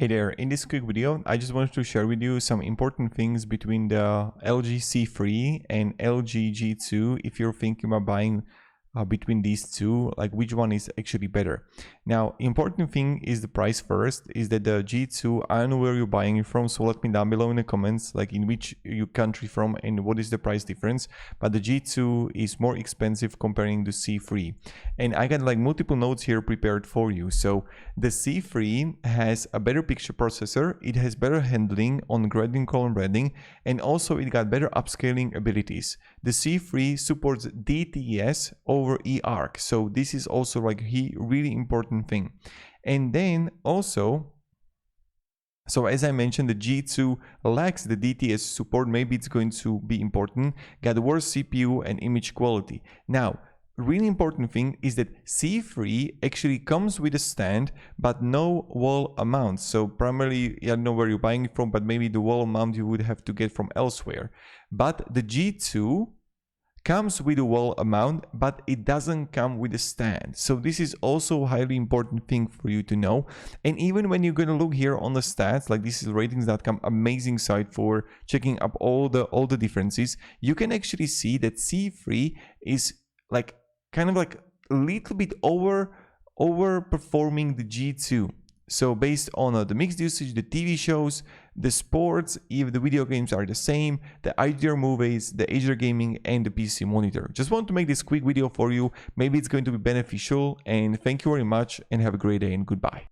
Hey there, in this quick video, I just wanted to share with you some important things between the LG C3 and LG G2 if you're thinking about buying between these two, like which one is actually better. Now, important thing is the price first, is that the G2, I don't know where you're buying it from, so let me down below in the comments, like in which you country from and what is the price difference. But the G2 is more expensive comparing to C3. And I got like multiple notes here prepared for you. So the C3 has a better picture processor, it has better handling on grading, color grading, and also it got better upscaling abilities. The C3 supports DTS over eARC, so this is also like a really important thing. And then also, so as I mentioned, the G2 lacks the DTS support. Maybe it's going to be important. Got worse CPU and image quality. Now, really important thing is that C3 actually comes with a stand but no wall mount. So primarily, I don't know where you're buying it from, but maybe the wall mount you would have to get from elsewhere. But the G2 comes with a wall mount, but it doesn't come with a stand. So this is also a highly important thing for you to know. And even when you're going to look here on the stats, like this is ratings.com, amazing site for checking up all the differences, you can actually see that C3 is like kind of like a little bit overperforming the G2. So based on the mixed usage, the TV shows, the sports, if the video games are the same, the HDR movies, the HDR gaming, and the PC monitor. Just want to make this quick video for you. Maybe it's going to be beneficial, and thank you very much and have a great day and goodbye.